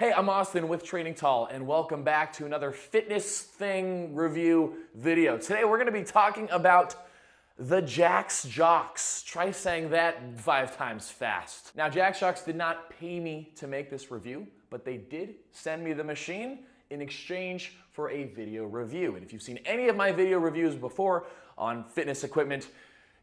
Hey, I'm Austin with Training Tall, and welcome back to another fitness thing review video. Today we're going to be talking about the JAXJOX. Try saying that 5 times fast. Now, JaxJocks did not pay me to make this review, but they did send me the machine in exchange for a video review. And if you've seen any of my video reviews before on fitness equipment,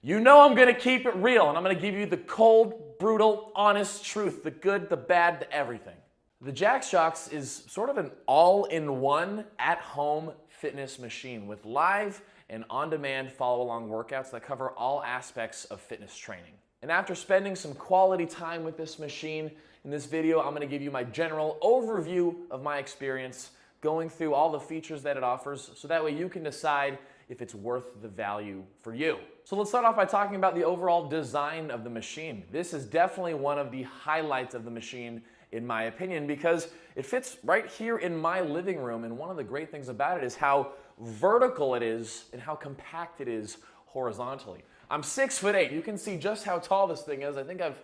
you know I'm going to keep it real, and I'm going to give you the cold, brutal, honest truth, the good, the bad, the everything. The JaxJocks is sort of an all-in-one at-home fitness machine with live and on-demand follow-along workouts that cover all aspects of fitness training. And after spending some quality time with this machine, in this video I'm going to give you my general overview of my experience, going through all the features that it offers, so that way you can decide if it's worth the value for you. So let's start off by talking about the overall design of the machine. This is definitely one of the highlights of the machine in my opinion, because it fits right here in my living room, and one of the great things about it is how vertical it is and how compact it is horizontally. I'm 6'8". You can see just how tall this thing is. I think I've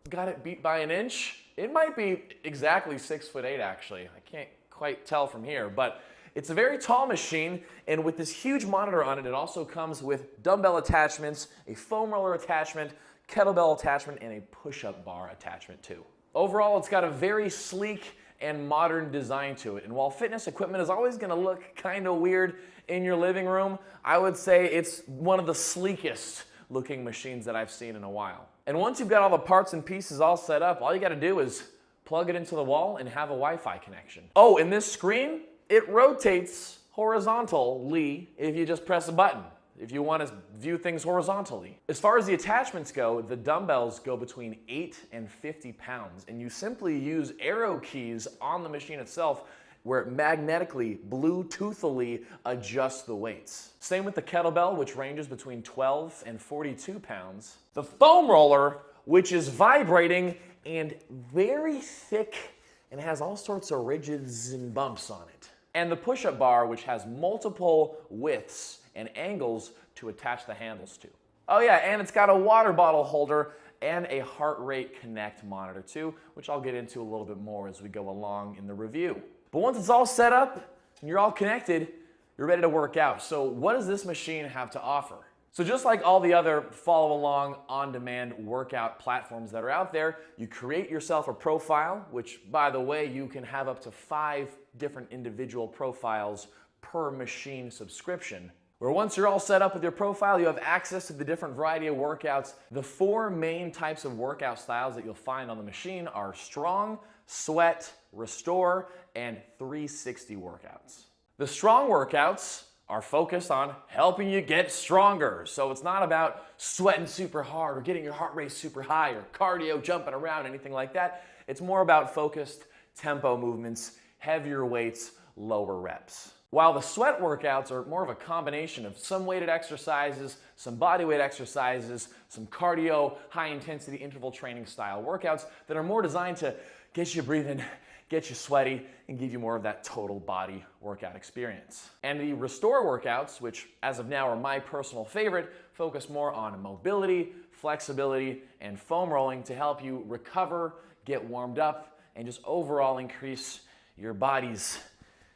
got it beat by an inch. It might be exactly 6'8" actually. I can't quite tell from here, but it's a very tall machine, and with this huge monitor on it, it also comes with dumbbell attachments, a foam roller attachment, kettlebell attachment, and a push-up bar attachment too. Overall, it's got a very sleek and modern design to it. And while fitness equipment is always going to look kind of weird in your living room, I would say it's one of the sleekest looking machines that I've seen in a while. And once you've got all the parts and pieces all set up, all you got to do is plug it into the wall and have a Wi-Fi connection. Oh, and this screen, it rotates horizontally if you just press a button, if you want to view things horizontally. As far as the attachments go, the dumbbells go between 8 and 50 pounds, and you simply use arrow keys on the machine itself where it magnetically, Bluetoothily adjusts the weights. Same with the kettlebell, which ranges between 12 and 42 pounds. The foam roller, which is vibrating and very thick and has all sorts of ridges and bumps on it. And the push-up bar, which has multiple widths and angles to attach the handles to. Oh yeah, and it's got a water bottle holder and a heart rate connect monitor too, which I'll get into a little bit more as we go along in the review. But once it's all set up and you're all connected, you're ready to work out. So what does this machine have to offer? So just like all the other follow-along on-demand workout platforms that are out there, you create yourself a profile, which by the way, you can have up to 5 different individual profiles per machine subscription, where once you're all set up with your profile, you have access to the different variety of workouts. The 4 main types of workout styles that you'll find on the machine are strong, sweat, restore, and 360 workouts. The strong workouts are focused on helping you get stronger. So it's not about sweating super hard or getting your heart rate super high or cardio, jumping around, anything like that. It's more about focused tempo movements, heavier weights, lower reps. While the sweat workouts are more of a combination of some weighted exercises, some body weight exercises, some cardio, high intensity interval training style workouts that are more designed to get you breathing, get you sweaty, and give you more of that total body workout experience. And the restore workouts, which as of now are my personal favorite, focus more on mobility, flexibility, and foam rolling to help you recover, get warmed up, and just overall increase your body's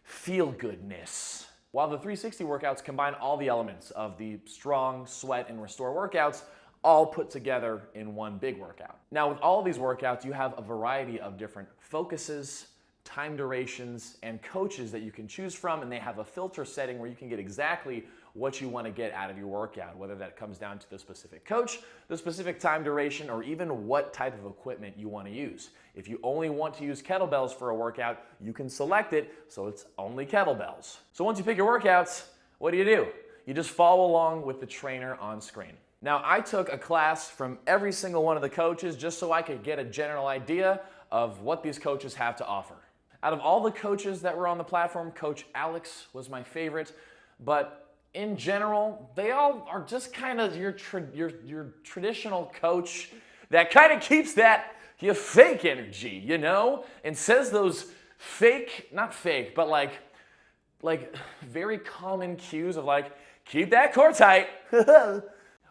feel-goodness. While the 360 workouts combine all the elements of the strong, sweat, and restore workouts, all put together in one big workout. Now with all of these workouts, you have a variety of different focuses, time durations, and coaches that you can choose from, and they have a filter setting where you can get exactly what you want to get out of your workout, whether that comes down to the specific coach, the specific time duration, or even what type of equipment you want to use. If you only want to use kettlebells for a workout, you can select it so it's only kettlebells. So once you pick your workouts, what do? You just follow along with the trainer on screen. Now I took a class from every single one of the coaches just so I could get a general idea of what these coaches have to offer. Out of all the coaches that were on the platform, Coach Alex was my favorite, but in general, they all are just kind of your traditional coach that kind of keeps that your fake energy, you know, and says those fake, not fake, but like very common cues of like, keep that core tight.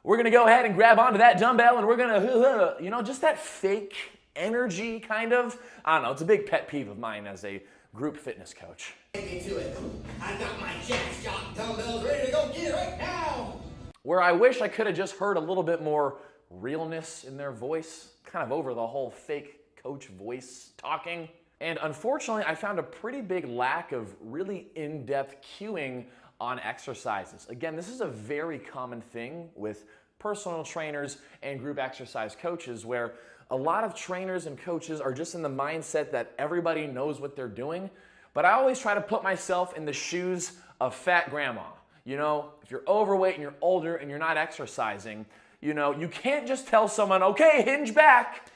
We're gonna go ahead and grab onto that dumbbell and we're gonna, you know, just that fake energy, kind of. I don't know, it's a big pet peeve of mine as a group fitness coach. Into it. I've got my JAXJOX dumbbells ready to go get it right now. Where I wish I could have just heard a little bit more realness in their voice, kind of over the whole fake coach voice talking. And unfortunately, I found a pretty big lack of really in-depth cueing on exercises. Again, this is a very common thing with personal trainers and group exercise coaches, where a lot of trainers and coaches are just in the mindset that everybody knows what they're doing. But I always try to put myself in the shoes of fat grandma. You know, if you're overweight and you're older and you're not exercising, you know, you can't just tell someone, okay, hinge back.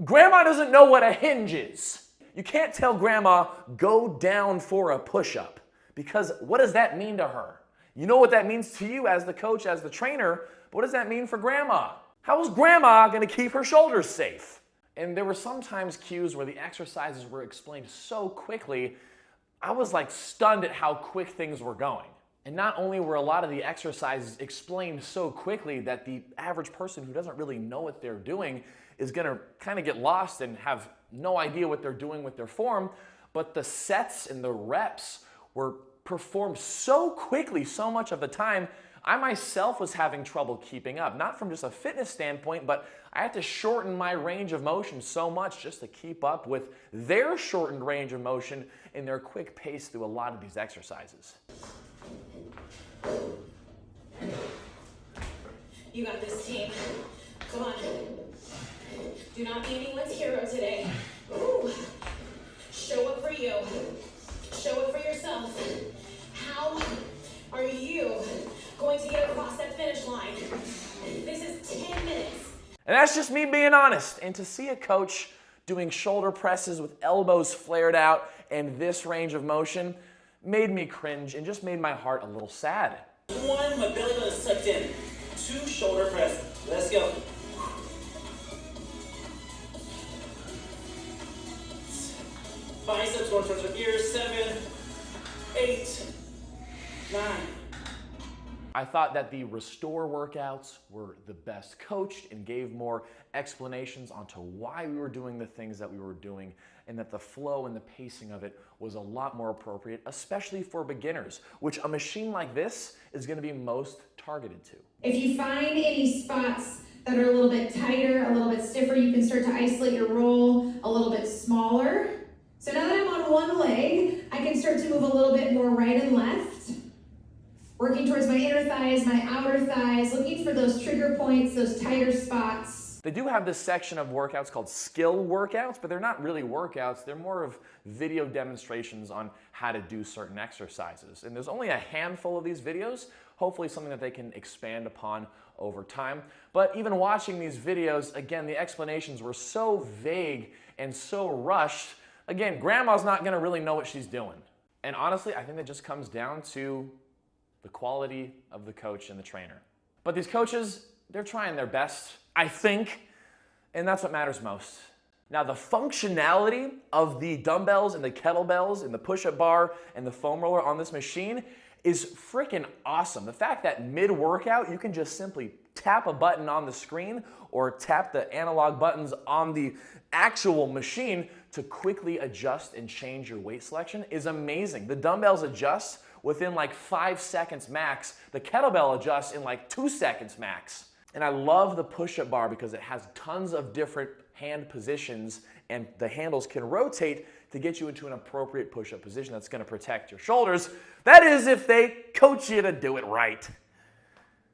Grandma doesn't know what a hinge is. You can't tell grandma, go down for a push-up, because what does that mean to her? You know what that means to you as the coach, as the trainer, but what does that mean for grandma? How is grandma gonna keep her shoulders safe? And there were sometimes cues where the exercises were explained so quickly, I was like stunned at how quick things were going. And not only were a lot of the exercises explained so quickly that the average person who doesn't really know what they're doing is gonna kind of get lost and have no idea what they're doing with their form, but the sets and the reps were performed so quickly, so much of the time, I myself was having trouble keeping up. Not from just a fitness standpoint, but I had to shorten my range of motion so much just to keep up with their shortened range of motion and their quick pace through a lot of these exercises. You got this, team. Come on. Do not be anyone's hero today. Ooh. Show up for you. Show up for yourself. How are you going to get across that finish line? This is 10 minutes. And that's just me being honest. And to see a coach doing shoulder presses with elbows flared out and this range of motion made me cringe and just made my heart a little sad. 1, my belly button is tucked in. 2, shoulder press. Let's go. Biceps going towards our ears. 7, 8, 9. I thought that the restore workouts were the best coached and gave more explanations onto why we were doing the things that we were doing, and that the flow and the pacing of it was a lot more appropriate, especially for beginners, which a machine like this is going to be most targeted to. If you find any spots that are a little bit tighter, a little bit stiffer, you can start to isolate your roll a little bit smaller. So now that I'm on one leg, I can start to move a little bit more right and left. Working towards my inner thighs, my outer thighs, looking for those trigger points, those tighter spots. They do have this section of workouts called skill workouts, but they're not really workouts. They're more of video demonstrations on how to do certain exercises. And there's only a handful of these videos, hopefully something that they can expand upon over time. But even watching these videos, again, the explanations were so vague and so rushed. Again, grandma's not gonna really know what she's doing. And honestly, I think that just comes down to the quality of the coach and the trainer. But these coaches, they're trying their best, I think, and that's what matters most. Now, the functionality of the dumbbells and the kettlebells and the push-up bar and the foam roller on this machine is freaking awesome. The fact that mid-workout, you can just simply tap a button on the screen or tap the analog buttons on the actual machine to quickly adjust and change your weight selection is amazing. The dumbbells adjust within like 5 seconds max. The kettlebell adjusts in like 2 seconds max. And I love the push-up bar because it has tons of different hand positions and the handles can rotate to get you into an appropriate push-up position that's gonna protect your shoulders. That is if they coach you to do it right.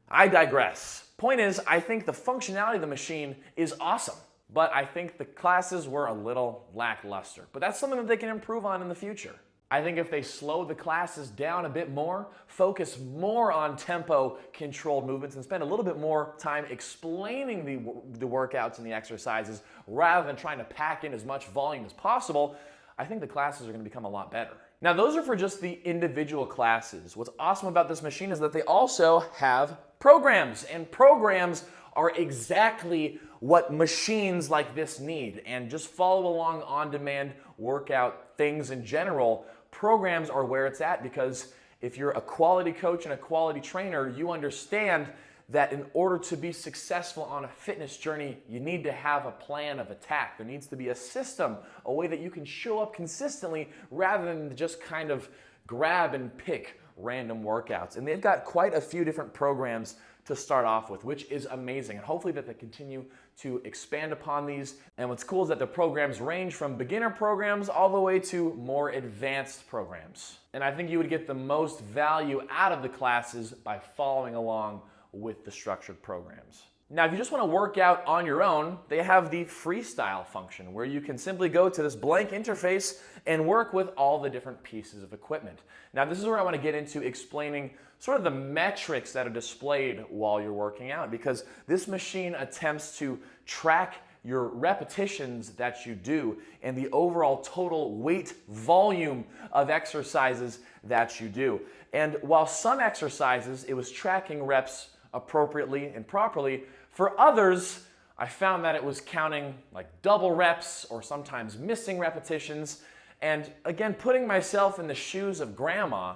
I digress. Point is, I think the functionality of the machine is awesome, but I think the classes were a little lackluster. But that's something that they can improve on in the future. I think if they slow the classes down a bit more, focus more on tempo-controlled movements, and spend a little bit more time explaining the workouts and the exercises rather than trying to pack in as much volume as possible, I think the classes are going to become a lot better. Now, those are for just the individual classes. What's awesome about this machine is that they also have programs, and programs are exactly what machines like this need. And just follow along on-demand workout things in general. Programs are where it's at, because if you're a quality coach and a quality trainer, you understand that in order to be successful on a fitness journey, you need to have a plan of attack. There needs to be a system, a way that you can show up consistently rather than just kind of grab and pick random workouts. And they've got quite a few different programs to start off with, which is amazing. And hopefully that they continue to expand upon these. And what's cool is that the programs range from beginner programs all the way to more advanced programs. And I think you would get the most value out of the classes by following along with the structured programs. Now, if you just want to work out on your own, they have the freestyle function where you can simply go to this blank interface and work with all the different pieces of equipment. Now, this is where I want to get into explaining sort of the metrics that are displayed while you're working out, because this machine attempts to track your repetitions that you do and the overall total weight volume of exercises that you do. And while some exercises, it was tracking reps appropriately and properly, for others, I found that it was counting like double reps or sometimes missing repetitions. And again, putting myself in the shoes of grandma,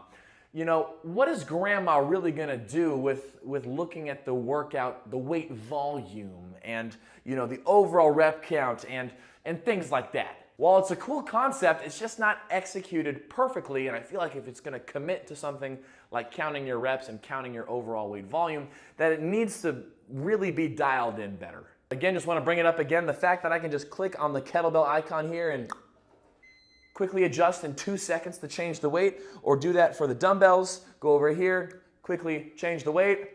you know, what is grandma really gonna do with looking at the workout, the weight volume, and you know, the overall rep count and things like that? While it's a cool concept, it's just not executed perfectly, and I feel like if it's gonna commit to something like counting your reps and counting your overall weight volume, that it needs to really be dialed in better. Again, just wanna bring it up again, the fact that I can just click on the kettlebell icon here and quickly adjust in 2 seconds to change the weight, or do that for the dumbbells, go over here, quickly change the weight,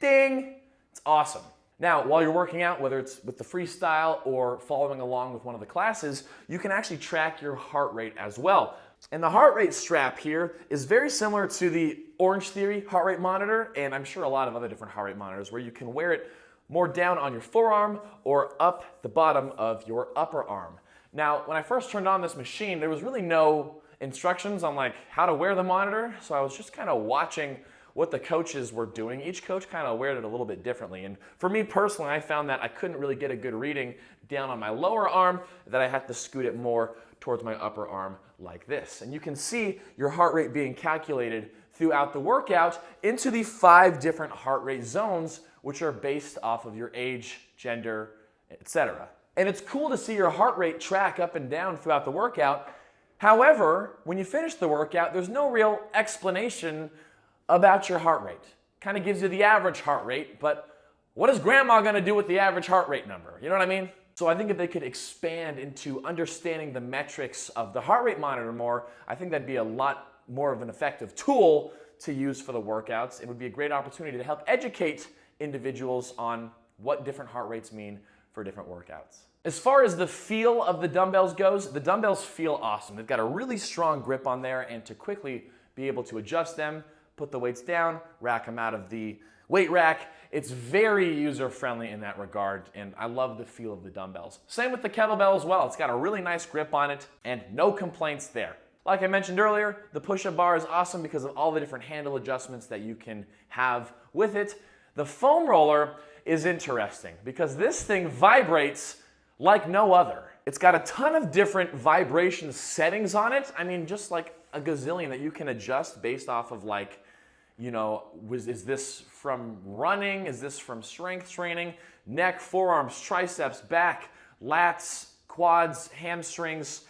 ding, it's awesome. Now, while you're working out, whether it's with the freestyle or following along with one of the classes, you can actually track your heart rate as well. And the heart rate strap here is very similar to the Orange Theory heart rate monitor, and I'm sure a lot of other different heart rate monitors, where you can wear it more down on your forearm or up the bottom of your upper arm. Now, when I first turned on this machine, there was really no instructions on like how to wear the monitor, so I was just kind of watching what the coaches were doing. Each coach kind of weared it a little bit differently. And for me personally, I found that I couldn't really get a good reading down on my lower arm, that I had to scoot it more towards my upper arm like this. And you can see your heart rate being calculated throughout the workout into the 5 different heart rate zones, which are based off of your age, gender, etc. And it's cool to see your heart rate track up and down throughout the workout. However, when you finish the workout, there's no real explanation about your heart rate. Kind of gives you the average heart rate, but what is grandma gonna do with the average heart rate number? You know what I mean? So I think if they could expand into understanding the metrics of the heart rate monitor more, I think that'd be a lot more of an effective tool to use for the workouts. It would be a great opportunity to help educate individuals on what different heart rates mean for different workouts. As far as the feel of the dumbbells goes, the dumbbells feel awesome. They've got a really strong grip on there, and to quickly be able to adjust them, put the weights down, rack them out of the weight rack. It's very user-friendly in that regard, and I love the feel of the dumbbells. Same with the kettlebell as well. It's got a really nice grip on it, and no complaints there. Like I mentioned earlier, the push-up bar is awesome because of all the different handle adjustments that you can have with it. The foam roller is interesting because this thing vibrates like no other. It's got a ton of different vibration settings on it. I mean, just like a gazillion that you can adjust based off of like, you know, is this from running? Is this from strength training? Neck, forearms, triceps, back, lats, quads, hamstrings,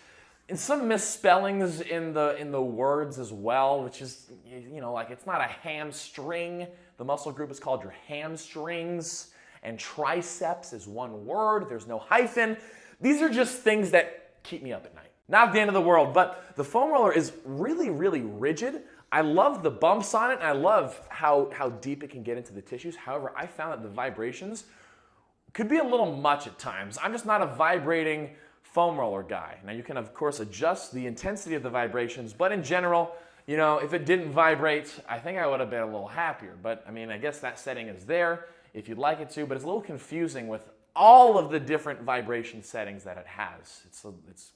and some misspellings in the words as well, which is, you know, like it's not a hamstring. The muscle group is called your hamstrings, and triceps is one word. There's no hyphen. These are just things that keep me up at night. Not the end of the world, but the foam roller is really, really rigid. I love the bumps on it, and I love how deep it can get into the tissues. However, I found that the vibrations could be a little much at times. I'm just not a vibrating foam roller guy. Now, you can, of course, adjust the intensity of the vibrations, but in general, you know, if it didn't vibrate, I think I would have been a little happier. But, I mean, I guess that setting is there if you'd like it to, but it's a little confusing with all of the different vibration settings that it has. It's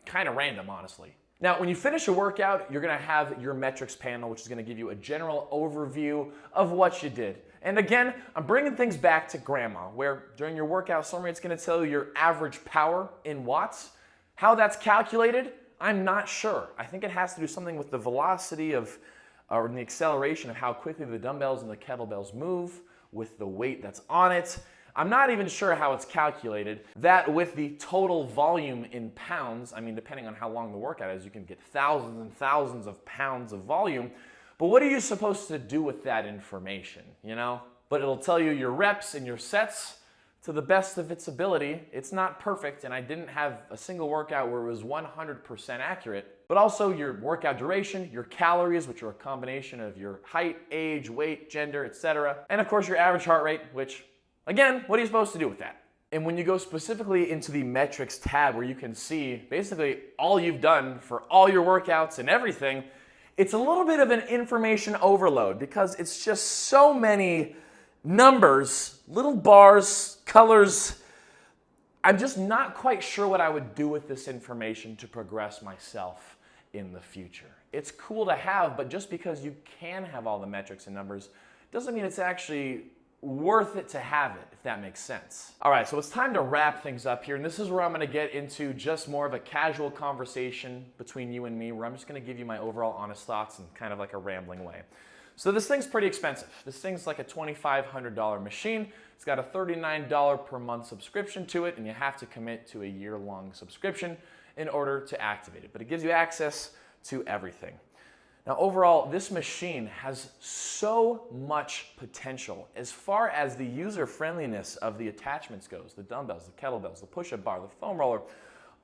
kind of random, honestly. Now, when you finish a workout, you're gonna have your metrics panel, which is gonna give you a general overview of what you did. And again, I'm bringing things back to grandma, where during your workout summary, it's gonna tell you your average power in watts. How that's calculated, I'm not sure. I think it has to do something with the velocity of or in the acceleration of how quickly the dumbbells and the kettlebells move with the weight that's on it. I'm not even sure how it's calculated. That with the total volume in pounds, I mean, depending on how long the workout is, you can get thousands and thousands of pounds of volume. But what are you supposed to do with that information, you know? But it'll tell you your reps and your sets to the best of its ability. It's not perfect, and I didn't have a single workout where it was 100% accurate, but also your workout duration, your calories, which are a combination of your height, age, weight, gender, etc. And of course your average heart rate, which, again, what are you supposed to do with that? And when you go specifically into the metrics tab where you can see basically all you've done for all your workouts and everything, it's a little bit of an information overload because it's just so many numbers, little bars, colors. I'm just not quite sure what I would do with this information to progress myself in the future. It's cool to have, but just because you can have all the metrics and numbers doesn't mean it's actually worth it to have it, if that makes sense. All right, so it's time to wrap things up here, and this is where I'm gonna get into just more of a casual conversation between you and me, where I'm just gonna give you my overall honest thoughts in kind of like a rambling way. So this thing's pretty expensive. This thing's like a $2,500 machine. It's got a $39 per month subscription to it, and you have to commit to a year-long subscription in order to activate it. But it gives you access to everything. Now overall, this machine has so much potential as far as the user-friendliness of the attachments goes, the dumbbells, the kettlebells, the push-up bar, the foam roller,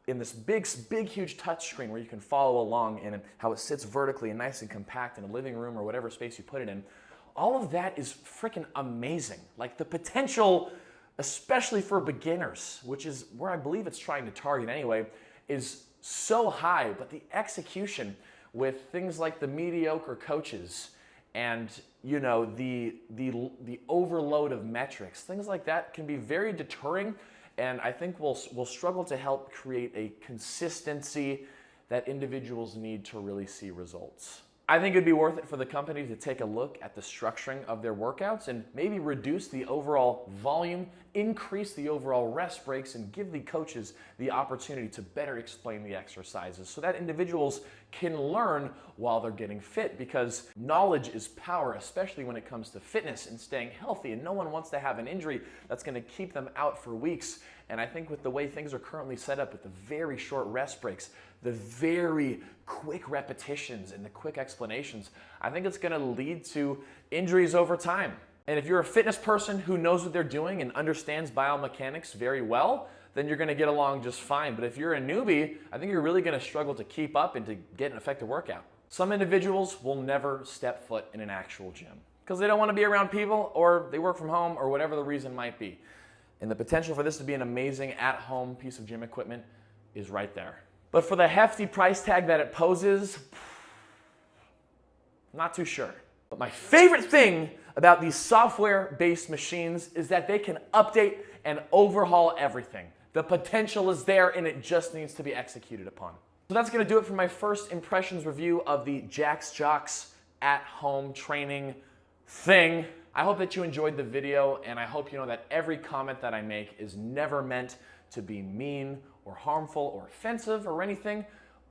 in this big, huge touch screen where you can follow along and how it sits vertically and nice and compact in a living room or whatever space you put it in. All of that is freaking amazing. Like the potential, especially for beginners, which is where I believe it's trying to target anyway, is so high, but the execution with things like the mediocre coaches and you know the overload of metrics, things like that can be very deterring, and I think we'll struggle to help create a consistency that individuals need to really see results. I think it'd be worth it for the company to take a look at the structuring of their workouts and maybe reduce the overall volume, increase the overall rest breaks, and give the coaches the opportunity to better explain the exercises so that individuals can learn while they're getting fit, because knowledge is power, especially when it comes to fitness and staying healthy, and no one wants to have an injury that's going to keep them out for weeks. And I think with the way things are currently set up with the very short rest breaks, the very quick repetitions and the quick explanations, I think it's going to lead to injuries over time. And if you're a fitness person who knows what they're doing and understands biomechanics very well, then you're going to get along just fine. But if you're a newbie, I think you're really going to struggle to keep up and to get an effective workout. Some individuals will never step foot in an actual gym because they don't want to be around people, or they work from home, or whatever the reason might be. And the potential for this to be an amazing at-home piece of gym equipment is right there. But for the hefty price tag that it poses, I'm not too sure. But my favorite thing about these software-based machines is that they can update and overhaul everything. The potential is there, and it just needs to be executed upon. So that's going to do it for my first impressions review of the JaxJocks at-home training thing. I hope that you enjoyed the video, and I hope you know that every comment that I make is never meant to be mean or harmful or offensive or anything,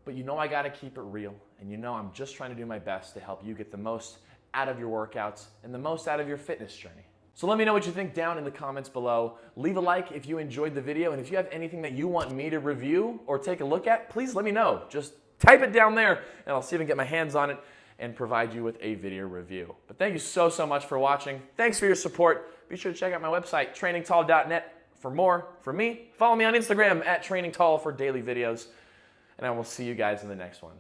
but you know I gotta keep it real, and you know I'm just trying to do my best to help you get the most out of your workouts and the most out of your fitness journey. So let me know what you think down in the comments below. Leave a like if you enjoyed the video, and if you have anything that you want me to review or take a look at, please let me know. Just type it down there, and I'll see if I can get my hands on it and provide you with a video review. But thank you so much for watching. Thanks for your support. Be sure to check out my website, trainingtall.net, for more from me. Follow me on Instagram @trainingtall for daily videos, and I will see you guys in the next one.